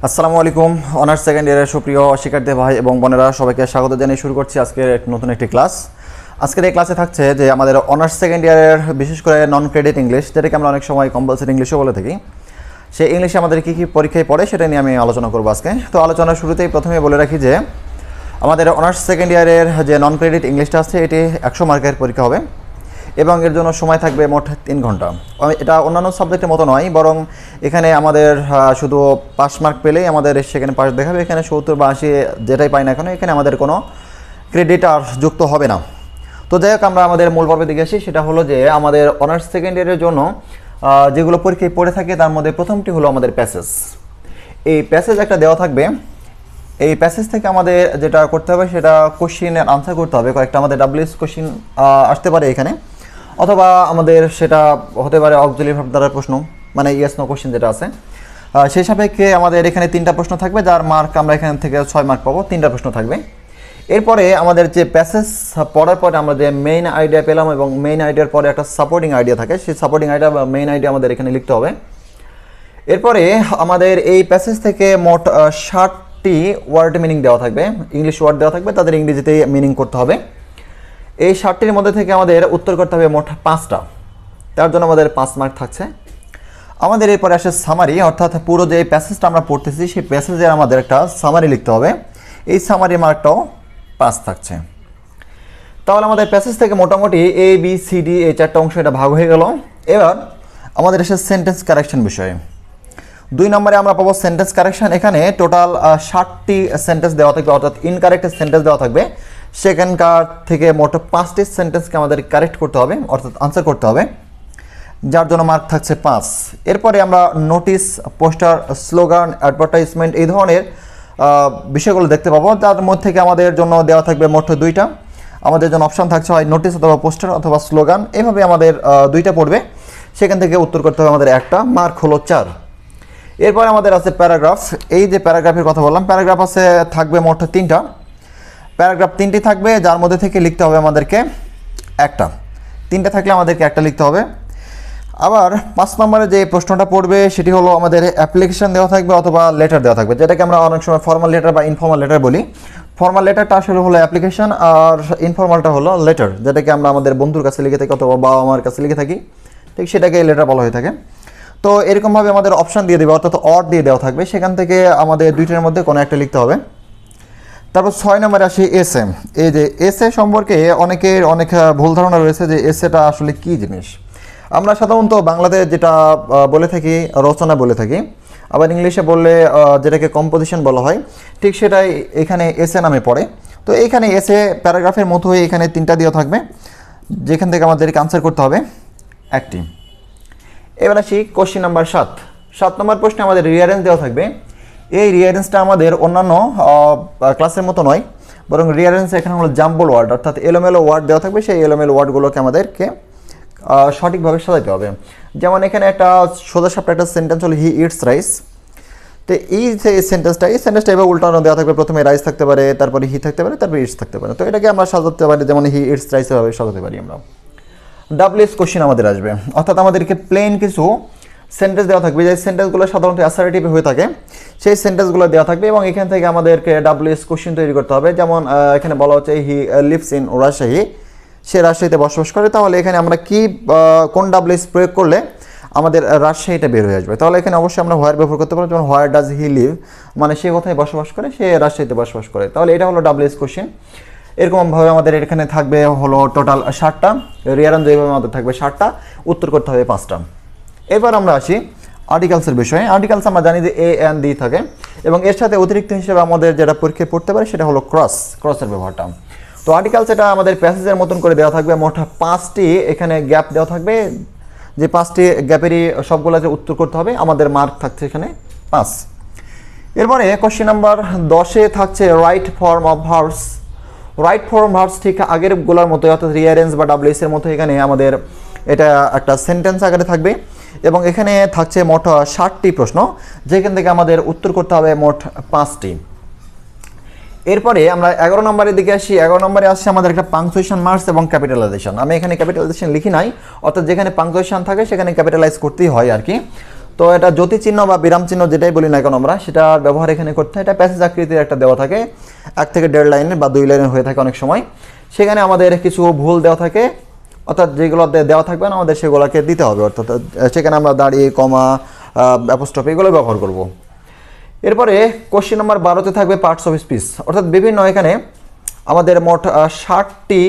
আসসালামু আলাইকুম honours second ইয়ারের সুপ্রিয় শিক্ষার্থী ভাই এবং বোনেরা সবাইকে স্বাগত জানিয়ে শুরু করছি আজকের নতুন একটি ক্লাস। আজকের এই ক্লাসে থাকছে যে আমাদের অনার্স সেকেন্ড ইয়ারের বিশেষ করে নন ক্রেডিট ইংলিশ, যেটাকে আমরা অনেক সময় কম্পালসারি ইংলিশও বলে থাকি, সেই ইংলিশে আমাদের কী কী পরীক্ষায় পড়ে সেটা নিয়ে আমি আলোচনা করবো আজকে। তো আলোচনার শুরুতেই প্রথমে বলে রাখি যে আমাদের অনার্স সেকেন্ড ইয়ারের যে নন ক্রেডিট ইংলিশটা আছে এটি 100 মার্কের পরীক্ষা হবে এবং এর জন্য সময় থাকবে মোট 3 ঘন্টা। এটা অন্যান্য সাবজেক্টের মতো নয়, বরং এখানে আমাদের শুধু পাস মার্ক পেলেই আমাদের সেখানে পাস দেখাবে। এখানে 70 বা 80 যেটাই পাই না কেন এখানে আমাদের কোনো ক্রেডিট আর যুক্ত হবে না। তো যাই হোক, আমরা আমাদের মূল পর্বে দিকে আসি। সেটা হলো যে আমাদের অনার্স সেকেন্ড ইয়ারের জন্য যেগুলো পরীক্ষায় পড়ে থাকে তার মধ্যে প্রথমটি হলো আমাদের প্যাসেজ। এই প্যাসেজ একটা দেওয়া থাকবে। এই প্যাসেজ থেকে আমাদের যেটা করতে হবে সেটা কোশ্চিনের আনসার করতে হবে। কয়েকটা আমাদের ডাব্লিউএস কোশ্চিন আসতে পারে এখানে, অথবা আমাদের সেটা হতে পারে অক্সিলারি ভার্ব দ্বারা প্রশ্ন, মানে ইয়েস নো কোশ্চেন যেটা আছে। সেই সাপেক্ষে আমাদের এখানে 3টা প্রশ্ন থাকবে, যার মার্ক আমরা এখান থেকে 6 মার্ক পাবো। 3টা প্রশ্ন থাকবে। এরপরে আমাদের যে প্যাসেজ পড়ার পরে আমরা যে মেইন আইডিয়া পেলাম এবং মেইন আইডিয়ার পরে একটা সাপোর্টিং আইডিয়া থাকে, সেই সাপোর্টিং আইডিয়া বা মেইন আইডিয়া আমাদের এখানে লিখতে হবে। এরপরে আমাদের এই প্যাসেজ থেকে মোট 60টি ওয়ার্ড মিনিং দেওয়া থাকবে, ইংলিশ ওয়ার্ড দেওয়া থাকবে, তাদের ইংরেজিতে মিনিং করতে হবে। এই 60টির মধ্যে থেকে আমাদের উত্তর করতে হবে মোট 5টা। তার জন্য আমাদের 5 মার্ক থাকছে। আমাদের এরপরে আসে সামারি, অর্থাৎ পুরো যে প্যাসেজটা আমরা পড়তেছি সেই প্যাসেজের আমাদের একটা সামারি লিখতে হবে। এই সামারি মার্কটাও 5 থাকছে। তাহলে আমাদের প্যাসেজ থেকে মোটামুটি এ বি সি ডি এই 4টা অংশ এটা ভাগ হয়ে গেল। এবার আমাদের এসে সেন্টেন্স কারেকশন বিষয়ে 2 নম্বরে আমরা পাবো সেন্টেন্স কারেকশন। এখানে টোটাল 60টি সেন্টেন্স দেওয়া থাকবে, অর্থাৎ ইনকারেক্ট সেন্টেন্স দেওয়া থাকবে। সেখানকার থেকে মোট 5টি সেন্টেন্সকে আমাদের কারেক্ট করতে হবে, অর্থাৎ আনসার করতে হবে, যার জন্য মার্ক থাকছে 5। এরপরে আমরা নোটিশ, পোস্টার, স্লোগান, অ্যাডভার্টাইজমেন্ট এই ধরনের বিষয়গুলো দেখতে পাবো, যার মধ্যে থেকে আমাদের জন্য দেওয়া থাকবে মোট 2টা। আমাদের জন্য অপশান থাকছে হয় নোটিশ অথবা পোস্টার অথবা স্লোগান। এইভাবে আমাদের 2টা পড়বে, সেখান থেকে উত্তর করতে হবে আমাদের 1টা, মার্ক হলো 4। এরপরে আমাদের আছে প্যারাগ্রাফ। এই যে প্যারাগ্রাফের কথা বললাম, প্যারাগ্রাফ আছে থাকবে মোট 3টা। প্যারাগ্রাফ 3টি থাকবে, যার মধ্যে থেকে লিখতে হবে আমাদেরকে 1টা। 3টে থাকলে আমাদেরকে 1টা লিখতে হবে। আবার 5 নম্বরে যে প্রশ্নটা পড়বে সেটি হলো আমাদের অ্যাপ্লিকেশন দেওয়া থাকবে অথবা লেটার দেওয়া থাকবে, যেটাকে আমরা অনেক সময় ফর্মাল লেটার বা ইনফর্মাল লেটার বলি। ফর্মাল লেটারটা আসলে হলো অ্যাপ্লিকেশন, আর ইনফর্মালটা হলো লেটার, যেটাকে আমরা আমাদের বন্ধুর কাছে লিখে থাকি অথবা বাবা মার কাছে লিখে থাকি, ঠিক সেটাকে লেটার বলা হয়ে থাকে। তো এরকমভাবে আমাদের অপশান দিয়ে দেবে, অর্থাৎ অর দিয়ে দেওয়া থাকবে, সেখান থেকে আমাদের 2টার মধ্যে কোনো একটা লিখতে হবে। তারপর 6 নম্বরে আসি এসে। এই যে এসে সম্পর্কে অনেকের অনেক ভুল ধারণা রয়েছে যে এসেটা আসলে কী জিনিস। আমরা সাধারণত বাংলাতে যেটা বলে থাকি রচনা বলে থাকি, আবার ইংলিশে বললে যেটাকে কম্পোজিশন বলা হয়, ঠিক সেটাই এখানে এসে নামে পড়ে। তো এইখানে এসে প্যারাগ্রাফের মতো হয়ে এখানে 3টা দেওয়া থাকবে, যেখান থেকে আমাদেরকে আনসার করতে হবে 1টি। এবার আসি কোশ্চেন নাম্বার 7 নম্বর প্রশ্নে আমাদের রিয়ারেন্স দেওয়া থাকবে। এই রিয়ারেন্সটা আমাদের অন্যান্য ক্লাসের মতো নয়, বরং রিয়ারেন্স এখানে হলো জাম্বল ওয়ার্ড, অর্থাৎ এলোমেলো ওয়ার্ড দেওয়া থাকবে। সেই এলোমেলো ওয়ার্ডগুলোকে আমাদেরকে সঠিকভাবে সাজাতে হবে। যেমন এখানে একটা সোজাসাপটা একটা সেন্টেন্স হলো হি ইটস রাইস। তো এই যে সেন্টেন্সটা এবার উল্টানো দেওয়া থাকবে। প্রথমে রাইস থাকতে পারে, তারপরে হি থাকতে পারে, তারপরে ইটস থাকতে পারে। তো এটাকে আমরা সাজাতে পারি, যেমন হি ইটস রাইস এভাবে সাজাতে পারি আমরা। ডাব্লিউএস কোশ্চেন আমাদের আসবে, অর্থাৎ আমাদেরকে প্লেন কিছু সেন্টেন্স দেওয়া থাকবে, যে সেন্টেন্সগুলো সাধারণত অ্যাসার্টিভ হয়ে থাকে, সেই সেন্টেন্সগুলো দেওয়া থাকবে এবং এখান থেকে আমাদেরকে ডাব্লিউএস কোশ্চেন তৈরি করতে হবে। যেমন এখানে বলা হচ্ছে হি লিভস ইন রাজশাহী, সে রাজশাহীতে বসবাস করে। তাহলে এখানে আমরা কি কোন ডাব্লিউএস প্রয়োগ করলে আমাদের রাজশাহীটা বের হয়ে আসবে। তাহলে এখানে অবশ্যই আমরা হোয়ার ব্যবহার করতে পারবো, যেমন হোয়ার ডাজ হি লিভ, মানে সে কোথায় বসবাস করে, সে রাজশাহীতে বসবাস করে। তাহলে এটা হলো ডাব্লিউএস কোশ্চেন। এরকমভাবে আমাদের এখানে থাকবে হলো টোটাল 60টা, রিয়ারেন্স যেভাবে আমাদের থাকবে 60টা, উত্তর করতে হবে 5টা। এবার আমরা আসি আর্টিকেলসের বিষয়ে। আর্টিকেলস আমরা জানি যে এ এন দি থাকে, এবং এর সাথে অতিরিক্ত হিসেবে আমাদের যেটা পরীক্ষায় পড়তে পারে সেটা হলো ক্রসের ব্যবহারটা। তো আর্টিকেলস এটা আমাদের প্যাসেজের মতন করে দেওয়া থাকবে। মোট 5টি এখানে গ্যাপ দেওয়া থাকবে, যে 5টি গ্যাপেরই সবগুলোতে উত্তর করতে হবে। আমাদের মার্ক থাকছে এখানে 5। এরপরে কোশ্চেন নাম্বার 10-এ থাকছে right form of verbs. Right form verbs ঠিক আগের গুলোর মতো, অর্থাৎ রিয়ারেন্স বা ডাব্লিউএস এর মতো এখানে আমাদের এটা একটা সেন্টেন্স আকারে থাকবে এবং এখানে থাকছে মোট 60টি প্রশ্ন, যেখান থেকে আমাদের উত্তর করতে হবে মোট 5টি। এরপরে আমরা 11 নম্বরের দিকে আসি। 11 নম্বরে আসছে আমাদের একটা পাংচুয়েশন মার্কস এবং ক্যাপিটালাইজেশন। আমি এখানে ক্যাপিটালাইজেশন লিখি নাই, অর্থাৎ যেখানে পাংচুয়েশন থাকে সেখানে ক্যাপিটালাইজ করতেই হয় আর কি। তো এটা জ্যোতি চিহ্ন বা বিরাম চিহ্ন যেটাই বলি না কেন আমরা, সেটার ব্যবহার এখানে করতে হয়। এটা প্যাসেজ আকৃতির একটা দেওয়া থাকে, 1 থেকে 1.5 লাইনের বা 2 লাইনের হয়ে থাকে অনেক সময়। সেখানে আমাদের কিছু ভুল দেওয়া থাকে, অর্থাৎ যেগুলো দেওয়া থাকবে না আমাদের সেগুলোকে দিতে হবে, অর্থাৎ সেখানে আমরা দাঁড়িয়ে, কমা, অ্যাপোস্ট্রফি এগুলো ব্যবহার করব। এরপরে কোশ্চেন নাম্বার 12তে থাকবে পার্টস অফ স্পিচ, অর্থাৎ বিভিন্ন এখানে আমাদের মোট 60টি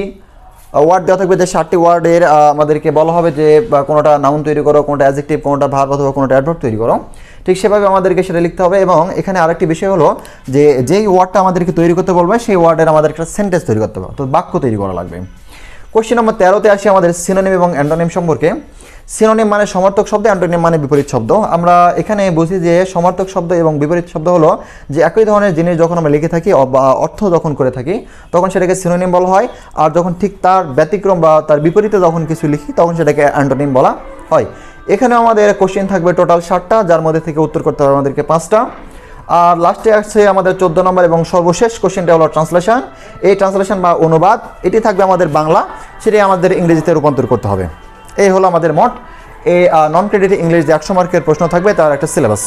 ওয়ার্ড দেওয়া থাকবে। যে 60টি ওয়ার্ডের আমাদেরকে বলা হবে যে কোনোটা নাউন তৈরি করো, কোনোটা অ্যাডজেক্টিভ, কোনোটা ভার্ব অথবা কোনোটা অ্যাডভার্ব তৈরি করো। ঠিক সেভাবে আমাদেরকে সেটা লিখতে হবে। এবং এখানে আরেকটি বিষয় হলো যে যেই ওয়ার্ডটা আমাদেরকে তৈরি করতে বলবে সেই ওয়ার্ডের আমাদের একটা সেন্টেন্স তৈরি করতে হবে, তো বাক্য তৈরি করা লাগবে। কোশ্চেন নম্বর 13তে আসি আমাদের সিনোনিম এবং অ্যান্টোনিম সম্পর্কে। সিনোনিম মানে সমার্থক শব্দ, অ্যান্টোনিম মানে বিপরীত শব্দ। আমরা এখানে বুঝি যে সমার্থক শব্দ এবং বিপরীত শব্দ হলো যে একই ধরনের জিনিস যখন আমরা লিখে থাকি বা অর্থ যখন করে থাকি তখন সেটাকে সিনোনিম বলা হয়, আর যখন ঠিক তার ব্যতিক্রম বা তার বিপরীতে যখন কিছু লিখি তখন সেটাকে অ্যান্টোনিম বলা হয়। এখানে আমাদের কোশ্চেন থাকবে টোটাল 60টা, যার মধ্যে থেকে উত্তর করতে হবে আমাদেরকে 5টা। আর লাস্টে আসছে আমাদের 14 নম্বর এবং সর্বশেষ কোশ্চেনটা হলো ট্রান্সলেশন। এই ট্রান্সলেশন বা অনুবাদ এটি থাকবে আমাদের বাংলা, সেটাই আমাদের ইংরেজিতে রূপান্তর করতে হবে। এই হলো আমাদের মোট এই নন ক্রেডিট ইংলিশ যে 100 মার্কের প্রশ্ন থাকবে তার একটা সিলেবাস।